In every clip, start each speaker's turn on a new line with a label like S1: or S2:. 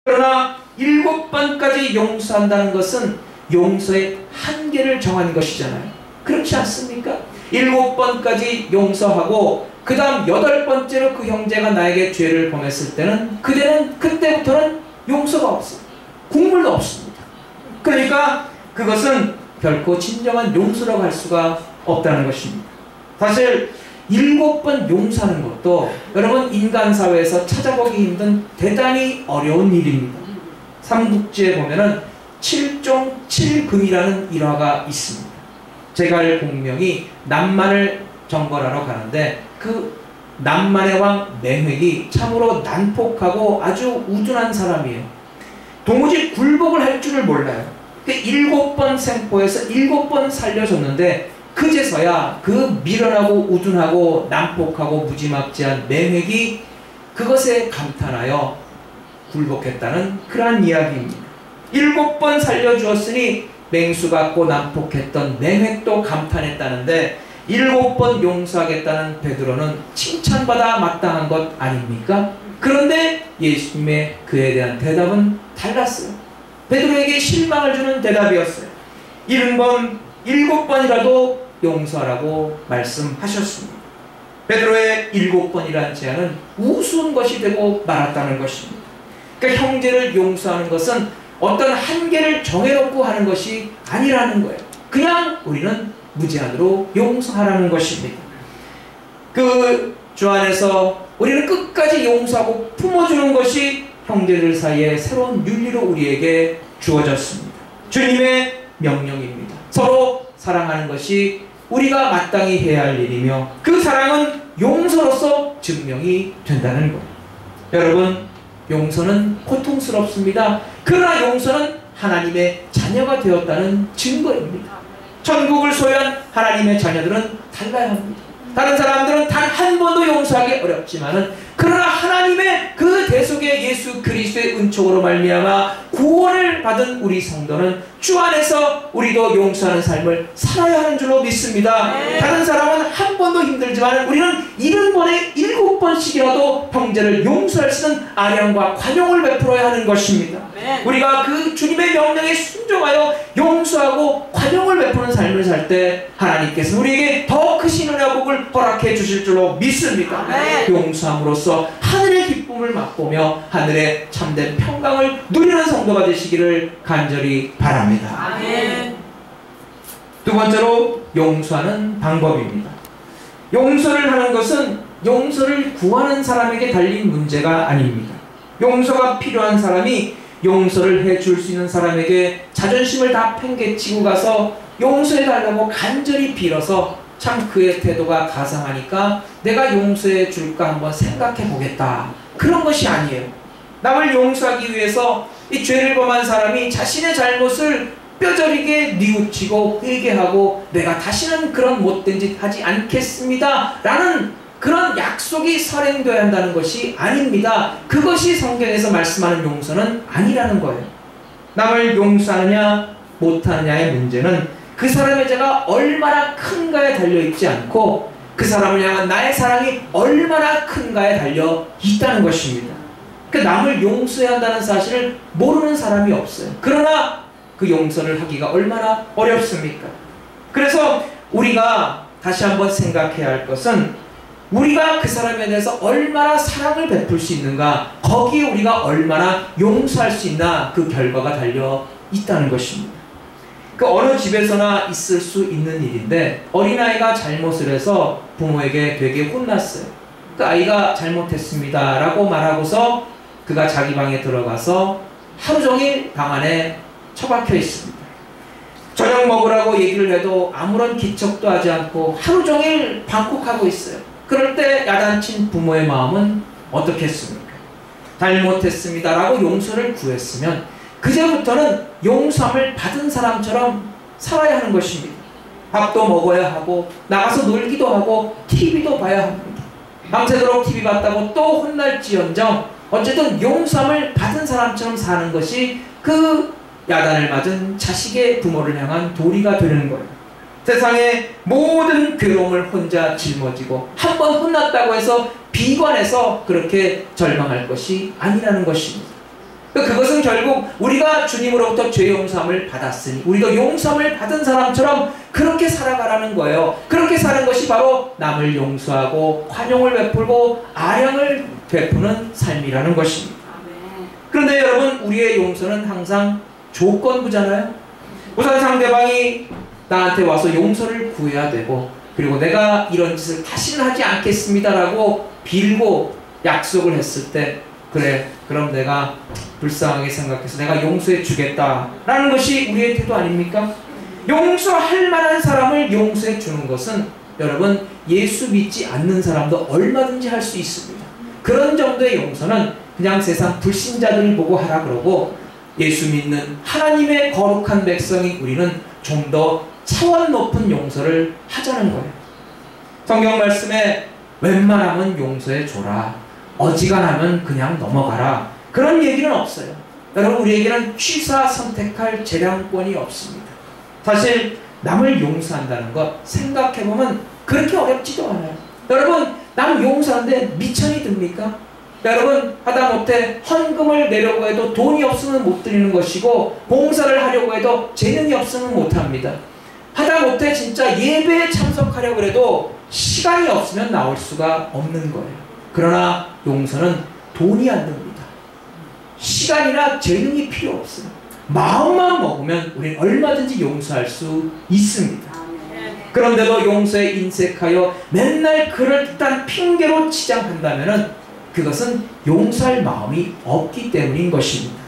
S1: 그러나 7번까지 용서한다는 것은 용서의 한계를 정한 것이잖아요. 그렇지 않습니까? 7번까지 용서하고 그 다음 8번째로 그 형제가 나에게 죄를 범했을 때는 그때부터는 용서가 없어요. 국물도 없습니다. 그러니까 그것은 결코 진정한 용서라고 할 수가 없다는 것입니다. 사실 7번 용서하는 것도 여러분 인간 사회에서 찾아보기 힘든 대단히 어려운 일입니다. 삼국지에 보면은 7종 7금이라는 일화가 있습니다. 제갈 공명이 남만을 정벌하러 가는데 그 남만의 왕 맹획이 참으로 난폭하고 아주 우둔한 사람이에요. 도무지 굴복을 할 줄을 몰라요. 7번 생포해서 7번 살려줬는데 그제서야 그 미련하고 우둔하고 난폭하고 무지막지한 맹획이 그것에 감탄하여 굴복했다는 그러한 이야기입니다. 7번 살려주었으니 맹수 같고 난폭했던 맹획도 감탄했다는데 7번 용서하겠다는 베드로는 칭찬받아 마땅한 것 아닙니까? 그런데 예수님의 그에 대한 대답은 달랐어요. 베드로에게 실망을 주는 대답이었어요. 7번이라도 용서하라고 말씀하셨습니다. 베드로의 7번이라는 제안은 우스운 것이 되고 말았다는 것입니다. 그러니까 형제를 용서하는 것은 어떤 한계를 정해놓고 하는 것이 아니라는 거예요. 그냥 우리는 무제한으로 용서하라는 것입니다. 그 주 안에서 우리는 끝까지 용서하고 품어주는 것이 형제들 사이에 새로운 윤리로 우리에게 주어졌습니다. 주님의 명령입니다. 서로 사랑하는 것이 우리가 마땅히 해야 할 일이며 그 사랑은 용서로서 증명이 된다는 거예요. 여러분, 용서는 고통스럽습니다. 그러나 용서는 하나님의 자녀가 되었다는 증거입니다. 천국을 소유한 하나님의 자녀들은 달라야 합니다. 다른 사람들은 단 한 번도 용서하기 어렵지만은 그러나 하나님의 그 대속의 예수 그리스도의 은총으로 말미암아 구원을 받은 우리 성도는 주 안에서 우리도 용서하는 삶을 살아야 하는 줄로 믿습니다. 다른 사람은 한 번도 힘들지만 우리는 70번에 7번씩이라도 형제를 용서할 수 있는 아량과 관용을 베풀어야 하는 것입니다. 우리가 그 주님의 명령에 순종하여 용서하고 관용을 베푸는 삶을 살 때 하나님께서 우리에게 더 크신 은혜와 복을 허락해 주실 줄로 믿습니다. 용서함으로써 하늘의 기쁨을 맛보며 하늘의 참된 평강을 누리는 성도가 되시기를 간절히 바랍니다. 아멘. 두 번째로 용서하는 방법입니다. 용서를 하는 것은 용서를 구하는 사람에게 달린 문제가 아닙니다. 용서가 필요한 사람이 용서를 해줄 수 있는 사람에게 자존심을 다 팽개치고 가서 용서해달라고 간절히 빌어서 참 그의 태도가 가상하니까 내가 용서해 줄까 한번 생각해 보겠다. 그런 것이 아니에요. 남을 용서하기 위해서 이 죄를 범한 사람이 자신의 잘못을 뼈저리게 뉘우치고 회개하고 내가 다시는 그런 못된 짓 하지 않겠습니다 라는 그런 약속이 설행되어야 한다는 것이 아닙니다. 그것이 성경에서 말씀하는 용서는 아니라는 거예요. 남을 용서하느냐 못하느냐의 문제는 그 사람의 죄가 얼마나 큰가에 달려있지 않고 그 사람을 향한 나의 사랑이 얼마나 큰가에 달려있다는 것입니다. 그 남을 용서해야 한다는 사실을 모르는 사람이 없어요. 그러나 그 용서를 하기가 얼마나 어렵습니까? 그래서 우리가 다시 한번 생각해야 할 것은 우리가 그 사람에 대해서 얼마나 사랑을 베풀 수 있는가, 거기에 우리가 얼마나 용서할 수 있나, 그 결과가 달려 있다는 것입니다. 그 어느 집에서나 있을 수 있는 일인데 어린아이가 잘못을 해서 부모에게 되게 혼났어요. 그 아이가 잘못했습니다 라고 말하고서 그가 자기 방에 들어가서 하루 종일 방 안에 처박혀 있습니다. 저녁 먹으라고 얘기를 해도 아무런 기척도 하지 않고 하루 종일 방콕하고 있어요. 그럴 때 야단친 부모의 마음은 어떻겠습니까? 잘못했습니다 라고 용서를 구했으면 그제부터는 용서함을 받은 사람처럼 살아야 하는 것입니다. 밥도 먹어야 하고 나가서 놀기도 하고 TV도 봐야 합니다. 밤새도록 TV 봤다고 또 혼날지언정 어쨌든 용서함을 받은 사람처럼 사는 것이 그 야단을 맞은 자식의 부모를 향한 도리가 되는 거예요. 세상의 모든 괴로움을 혼자 짊어지고 한 번 혼났다고 해서 비관해서 그렇게 절망할 것이 아니라는 것입니다. 그것은 결국 우리가 주님으로부터 죄 용서함을 받았으니 우리도 용서함을 받은 사람처럼 그렇게 살아가라는 거예요. 그렇게 사는 것이 바로 남을 용서하고 환용을 베풀고 아량을 베푸는 삶이라는 것입니다. 그런데 여러분, 우리의 용서는 항상 조건부잖아요. 우선 상대방이 나한테 와서 용서를 구해야 되고, 그리고 내가 이런 짓을 다시는 하지 않겠습니다라고 빌고 약속을 했을 때, 그래, 그럼 내가 불쌍하게 생각해서 내가 용서해 주겠다라는 것이 우리의 태도 아닙니까? 용서할 만한 사람을 용서해 주는 것은 여러분, 예수 믿지 않는 사람도 얼마든지 할 수 있습니다. 그런 정도의 용서는 그냥 세상 불신자들이 보고 하라 그러고, 예수 믿는 하나님의 거룩한 백성인 우리는 좀 더 차원 높은 용서를 하자는 거예요. 성경 말씀에 웬만하면 용서해 줘라, 어지간하면 그냥 넘어가라, 그런 얘기는 없어요. 여러분, 우리에게는 취사 선택할 재량권이 없습니다. 사실 남을 용서한다는 것 생각해보면 그렇게 어렵지도 않아요. 여러분, 남 용서하는데 미천이 듭니까? 여러분, 하다못해 헌금을 내려고 해도 돈이 없으면 못 드리는 것이고, 봉사를 하려고 해도 재능이 없으면 못합니다. 하다못해 진짜 예배에 참석하려고 해도 시간이 없으면 나올 수가 없는 거예요. 그러나 용서는 돈이 안 듭니다. 시간이나 재능이 필요 없어요. 마음만 먹으면 우리는 얼마든지 용서할 수 있습니다. 그런데도 용서에 인색하여 맨날 그럴듯한 핑계로 치장한다면 그것은 용서할 마음이 없기 때문인 것입니다.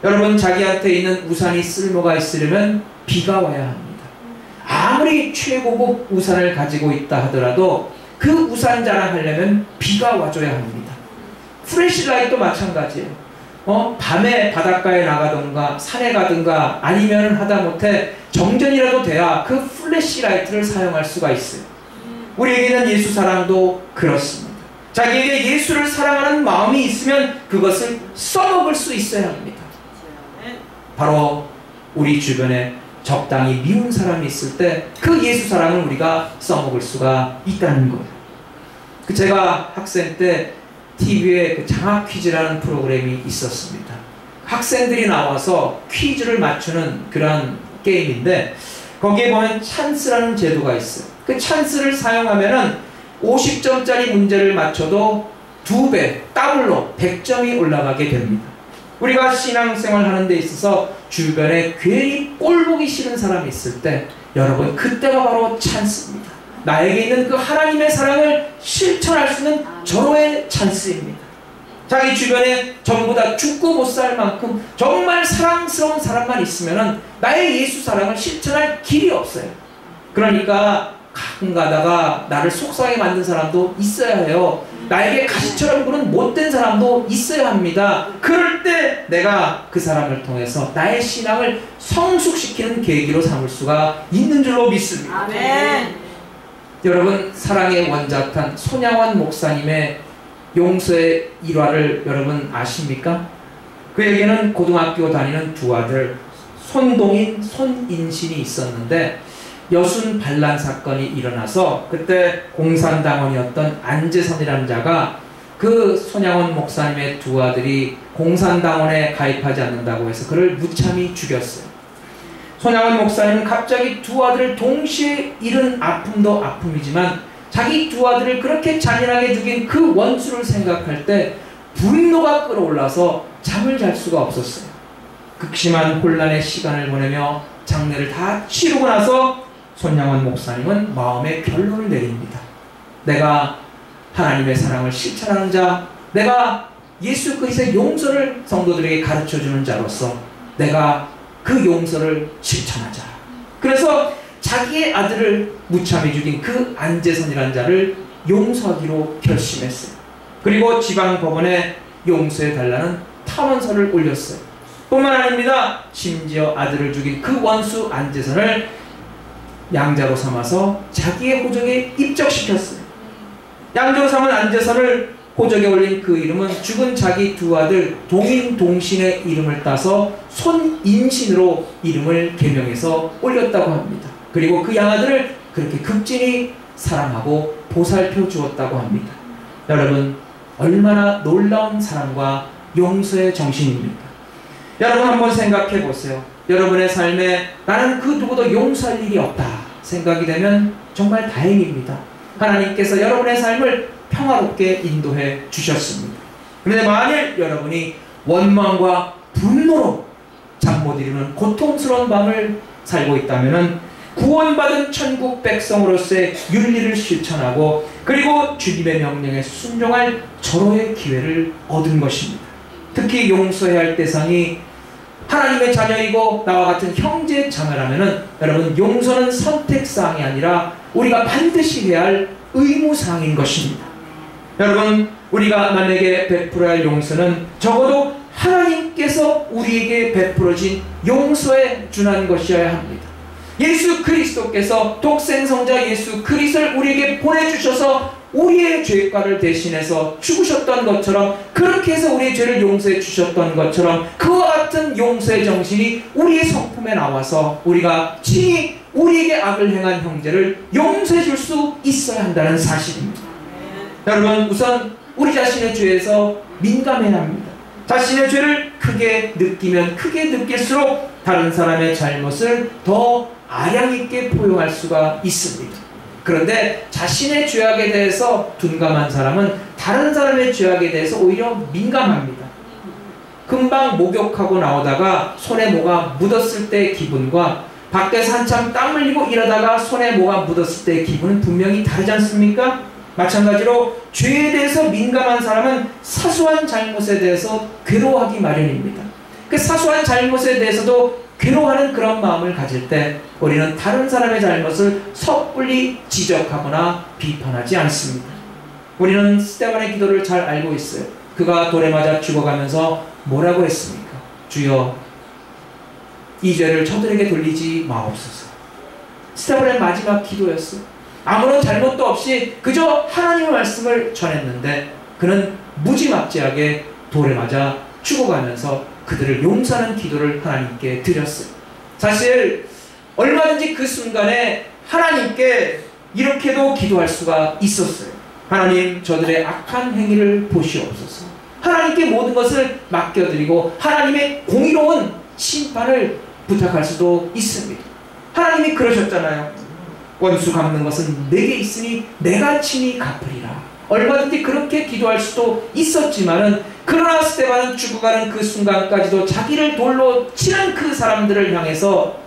S1: 여러분, 자기한테 있는 우산이 쓸모가 있으려면 비가 와야 합니다. 아무리 최고급 우산을 가지고 있다 하더라도 그 우산 자랑하려면 비가 와줘야 합니다. 플래시라이트도 마찬가지예요. 밤에 바닷가에 나가든가 산에 가든가 아니면 하다못해 정전이라도 돼야 그 플래시라이트를 사용할 수가 있어요. 우리에게는 예수 사랑도 그렇습니다. 자기에게 예수를 사랑하는 마음이 있으면 그것을 써먹을 수 있어야 합니다. 바로 우리 주변에 적당히 미운 사람이 있을 때 그 예수 사랑을 우리가 써먹을 수가 있다는 거예요. 제가 학생 때 TV에 그 장학 퀴즈라는 프로그램이 있었습니다. 학생들이 나와서 퀴즈를 맞추는 그런 게임인데, 거기에 보면 찬스라는 제도가 있어요. 그 찬스를 사용하면은 50점짜리 문제를 맞춰도 2배, 더블로 100점이 올라가게 됩니다. 우리가 신앙생활 하는 데 있어서 주변에 괜히 꼴보기 싫은 사람이 있을 때, 여러분, 그때가 바로 찬스입니다. 나에게 있는 그 하나님의 사랑을 실천할 수 있는 절호의 찬스입니다. 자기 주변에 전부 다 죽고 못 살 만큼 정말 사랑스러운 사람만 있으면 나의 예수 사랑을 실천할 길이 없어요. 그러니까 가끔 가다가 나를 속상하게 만든 사람도 있어야 해요. 나에게 가시처럼 구는 못된 사람도 있어야 합니다. 그럴 때 내가 그 사람을 통해서 나의 신앙을 성숙시키는 계기로 삼을 수가 있는 줄로 믿습니다.
S2: 아멘.
S1: 여러분, 사랑의 원작한 손양원 목사님의 용서의 일화를 여러분 아십니까? 그에게는 고등학교 다니는 두 아들 손동인, 손인신이 있었는데 여순 반란 사건이 일어나서 그때 공산당원이었던 안재선이라는 자가 그 손양원 목사님의 두 아들이 공산당원에 가입하지 않는다고 해서 그를 무참히 죽였어요. 손양원 목사님은 갑자기 두 아들을 동시에 잃은 아픔도 아픔이지만 자기 두 아들을 그렇게 잔인하게 죽인 그 원수를 생각할 때 분노가 끌어올라서 잠을 잘 수가 없었어요. 극심한 혼란의 시간을 보내며 장례를 다 치르고 나서 손양원 목사님은 마음의 결론을 내립니다. 내가 하나님의 사랑을 실천하는 자, 내가 예수 그리스도의 용서를 성도들에게 가르쳐주는 자로서 내가 그 용서를 실천하자. 그래서 자기의 아들을 무참히 죽인 그 안재선이라는 자를 용서하기로 결심했어요. 그리고 지방법원에 용서해달라는 탄원서를 올렸어요. 뿐만 아닙니다. 심지어 아들을 죽인 그 원수 안재선을 양자로 삼아서 자기의 호적에 입적시켰어요. 양자로 삼은 안재선을 호적에 올린 그 이름은 죽은 자기 두 아들 동인동신의 이름을 따서 손인신으로 이름을 개명해서 올렸다고 합니다. 그리고 그 양아들을 그렇게 극진히 사랑하고 보살펴 주었다고 합니다. 여러분, 얼마나 놀라운 사랑과 용서의 정신입니다. 여러분 한번 생각해 보세요. 여러분의 삶에 나는 그 누구도 용서할 일이 없다 생각이 되면 정말 다행입니다. 하나님께서 여러분의 삶을 평화롭게 인도해 주셨습니다. 그런데 만일 여러분이 원망과 분노로 잠 못 이루는 고통스러운 밤을 살고 있다면 구원받은 천국 백성으로서의 윤리를 실천하고 그리고 주님의 명령에 순종할 절호의 기회를 얻은 것입니다. 특히 용서해야 할 대상이 하나님의 자녀이고 나와 같은 형제 자매라면 여러분 용서는 선택사항이 아니라 우리가 반드시 해야 할 의무사항인 것입니다. 여러분 우리가 남에게 베풀어야 할 용서는 적어도 하나님께서 우리에게 베풀어진 용서에 준한 것이어야 합니다. 예수 그리스도께서 독생성자 예수 그리스도를 우리에게 보내주셔서 우리의 죄가를 대신해서 죽으셨던 것처럼 그렇게 해서 우리의 죄를 용서해 주셨던 것처럼 그와 같은 용서의 정신이 우리의 성품에 나와서 우리가 친히 우리에게 악을 행한 형제를 용서해 줄 수 있어야 한다는 사실입니다. 여러분 우선 우리 자신의 죄에서 민감해야 합니다. 자신의 죄를 크게 느끼면 크게 느낄수록 다른 사람의 잘못을 더 아량 있게 포용할 수가 있습니다. 그런데 자신의 죄악에 대해서 둔감한 사람은 다른 사람의 죄악에 대해서 오히려 민감합니다. 금방 목욕하고 나오다가 손에 뭐가 묻었을 때의 기분과 밖에서 한참 땀 흘리고 일하다가 손에 뭐가 묻었을 때의 기분은 분명히 다르지 않습니까? 마찬가지로 죄에 대해서 민감한 사람은 사소한 잘못에 대해서 괴로워하기 마련입니다. 그 사소한 잘못에 대해서도 괴로워하는 그런 마음을 가질 때 우리는 다른 사람의 잘못을 섣불리 지적하거나 비판하지 않습니다. 우리는 스데반의 기도를 잘 알고 있어요. 그가 돌에 맞아 죽어가면서 뭐라고 했습니까? 주여 이 죄를 저들에게 돌리지 마옵소서. 스데반의 마지막 기도였어요. 아무런 잘못도 없이 그저 하나님의 말씀을 전했는데 그는 무지막지하게 돌에 맞아 죽어가면서 그들을 용서하는 기도를 하나님께 드렸어요. 사실 얼마든지 그 순간에 하나님께 이렇게도 기도할 수가 있었어요. 하나님 저들의 악한 행위를 보시옵소서. 하나님께 모든 것을 맡겨드리고 하나님의 공의로운 심판을 부탁할 수도 있습니다. 하나님이 그러셨잖아요. 원수 갚는 것은 내게 있으니 내가 친히 갚으리라. 얼마든지 그렇게 기도할 수도 있었지만은 그러나 스데반은 죽어가는 그 순간까지도 자기를 돌로 치는 그 사람들을 향해서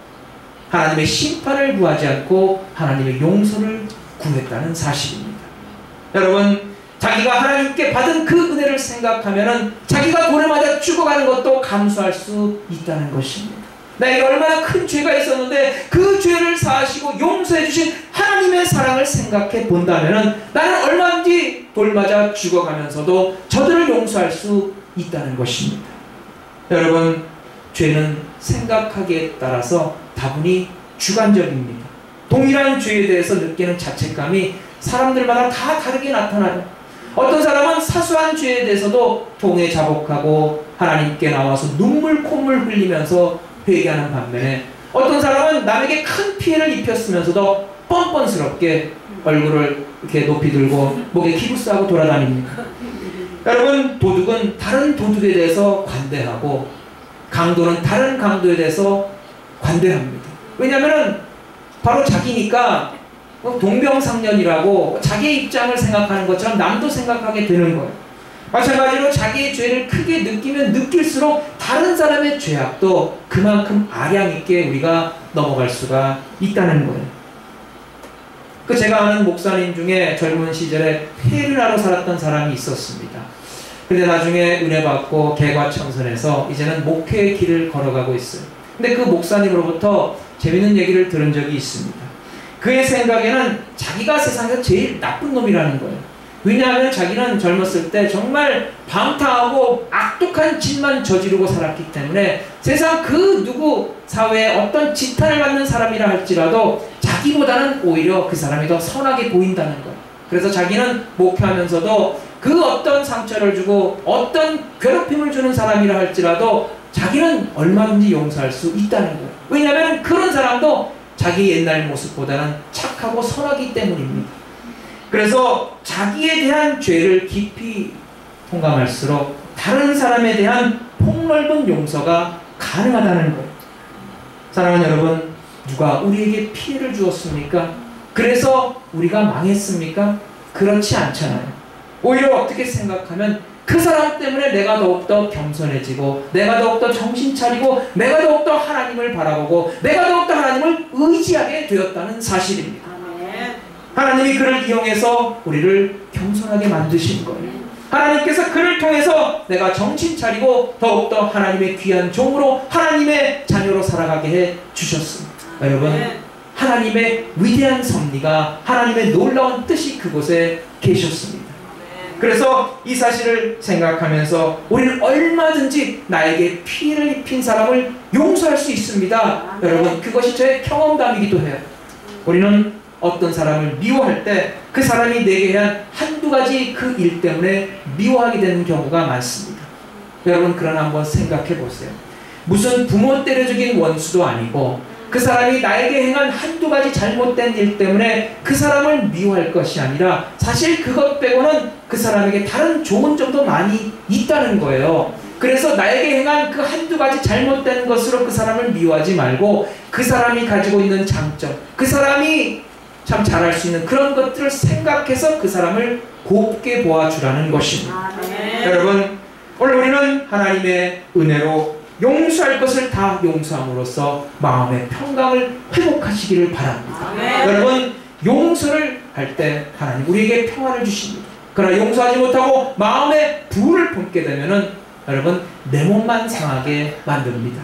S1: 하나님의 심판을 구하지 않고 하나님의 용서를 구했다는 사실입니다. 여러분 자기가 하나님께 받은 그 은혜를 생각하면은 자기가 돌에 맞아 죽어가는 것도 감수할 수 있다는 것입니다. 나에게 얼마나 큰 죄가 있었는데 그 죄를 사하시고 용서해 주신 하나님의 사랑을 생각해 본다면 나는 얼마든지 돌 맞아 죽어가면서도 저들을 용서할 수 있다는 것입니다. 여러분 죄는 생각하기에 따라서 다분히 주관적입니다. 동일한 죄에 대해서 느끼는 자책감이 사람들마다 다 다르게 나타나요. 어떤 사람은 사소한 죄에 대해서도 통에 자복하고 하나님께 나와서 눈물 콧물 흘리면서 회개하는 반면에 어떤 사람은 남에게 큰 피해를 입혔으면서도 뻔뻔스럽게 얼굴을 이렇게 높이 들고 목에 기부스하고 돌아다닙니다. 여러분 도둑은 다른 도둑에 대해서 관대하고 강도는 다른 강도에 대해서 관대합니다. 왜냐하면 바로 자기니까 동병상련이라고 자기의 입장을 생각하는 것처럼 남도 생각하게 되는 거예요. 마찬가지로 자기의 죄를 크게 느끼면 느낄수록 다른 사람의 죄악도 그만큼 아량 있게 우리가 넘어갈 수가 있다는 거예요. 제가 아는 목사님 중에 젊은 시절에 페르나로 살았던 사람이 있었습니다. 근데 나중에 은혜 받고 개과천선해서 이제는 목회의 길을 걸어가고 있어요. 근데 그 목사님으로부터 재밌는 얘기를 들은 적이 있습니다. 그의 생각에는 자기가 세상에서 제일 나쁜 놈이라는 거예요. 왜냐하면 자기는 젊었을 때 정말 방탕하고 악독한 짓만 저지르고 살았기 때문에 세상 그 누구 사회에 어떤 지탄을 받는 사람이라 할지라도 자기보다는 오히려 그 사람이 더 선하게 보인다는 거예요. 그래서 자기는 목회하면서도 그 어떤 상처를 주고 어떤 괴롭힘을 주는 사람이라 할지라도 자기는 얼마든지 용서할 수 있다는 거예요. 왜냐하면 그런 사람도 자기 옛날 모습보다는 착하고 선하기 때문입니다. 그래서 자기에 대한 죄를 깊이 통감할수록 다른 사람에 대한 폭넓은 용서가 가능하다는 거예요. 사랑하는 여러분, 누가 우리에게 피해를 주었습니까? 그래서 우리가 망했습니까? 그렇지 않잖아요. 오히려 어떻게 생각하면 그 사람 때문에 내가 더욱더 겸손해지고, 내가 더욱더 정신 차리고, 내가 더욱더 하나님을 바라보고, 내가 더욱더 하나님을 의지하게 되었다는 사실입니다. 하나님이 그를 이용해서 우리를 겸손하게 만드신 거예요. 하나님께서 그를 통해서 내가 정신 차리고 더욱더 하나님의 귀한 종으로, 하나님의 자녀로 살아가게 해 주셨습니다. 여러분, 하나님의 위대한 섭리가, 하나님의 놀라운 뜻이 그곳에 계셨습니다. 그래서 이 사실을 생각하면서 우리는 얼마든지 나에게 피해를 입힌 사람을 용서할 수 있습니다. 여러분, 그것이 저의 경험담이기도 해요. 우리는 어떤 사람을 미워할 때 그 사람이 내게 한 한두 가지 그 일 때문에 미워하게 되는 경우가 많습니다. 여러분, 그러나 한번 생각해 보세요. 무슨 부모 때려죽인 원수도 아니고 그 사람이 나에게 행한 한두 가지 잘못된 일 때문에 그 사람을 미워할 것이 아니라 사실 그것 빼고는 그 사람에게 다른 좋은 점도 많이 있다는 거예요. 그래서 나에게 행한 그 한두 가지 잘못된 것으로 그 사람을 미워하지 말고, 그 사람이 가지고 있는 장점, 그 사람이 참 잘할 수 있는 그런 것들을 생각해서 그 사람을 곱게 보아주라는 것입니다. 여러분, 오늘 우리는 하나님의 은혜로 용서할 것을 다 용서함으로써 마음의 평강을 회복하시기를 바랍니다. 여러분, 용서를 할 때 하나님 우리에게 평안을 주십니다. 그러나 용서하지 못하고 마음에 불을 품게 되면은 여러분, 내 몸만 상하게 만듭니다.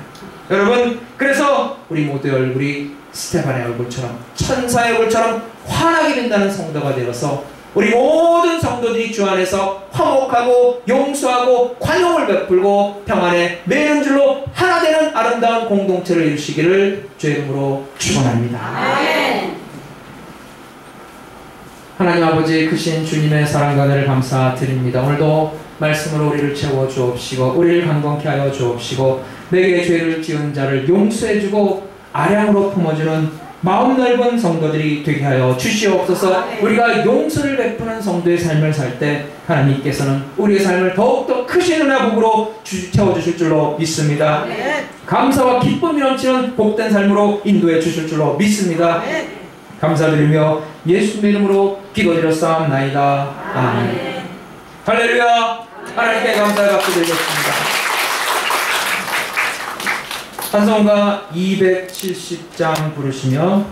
S1: 여러분, 그래서 우리 모두의 얼굴이 스테반의 얼굴처럼, 천사의 얼굴처럼 환하게 된다는 성도가 되어서 우리 모든 성도들이 주 안에서 화목하고 용서하고 관용을 베풀고 평안에 매는 줄로 하나 되는 아름다운 공동체를 이루시기를 주의 이름으로 축원합니다. 하나님 아버지, 크신 주님의 사랑과 은혜를 감사드립니다. 오늘도 말씀으로 우리를 채워 주옵시고, 우리를 강건케 하여 주옵시고, 내게 죄를 지은 자를 용서해주고 아량으로 품어주는 마음 넓은 성도들이 되게 하여 주시옵소서. 우리가 용서를 베푸는 성도의 삶을 살 때 하나님께서는 우리의 삶을 더욱더 크신 은혜와 복으로 채워주실 줄로 믿습니다. 감사와 기쁨이 넘치는 복된 삶으로 인도해 주실 줄로 믿습니다. 감사드리며 예수님의 이름으로 기도드렸사옵나이다. 아멘. 할렐루야. 하나님께 감사의 박수 드리겠습니다. 찬송가 270장 부르시며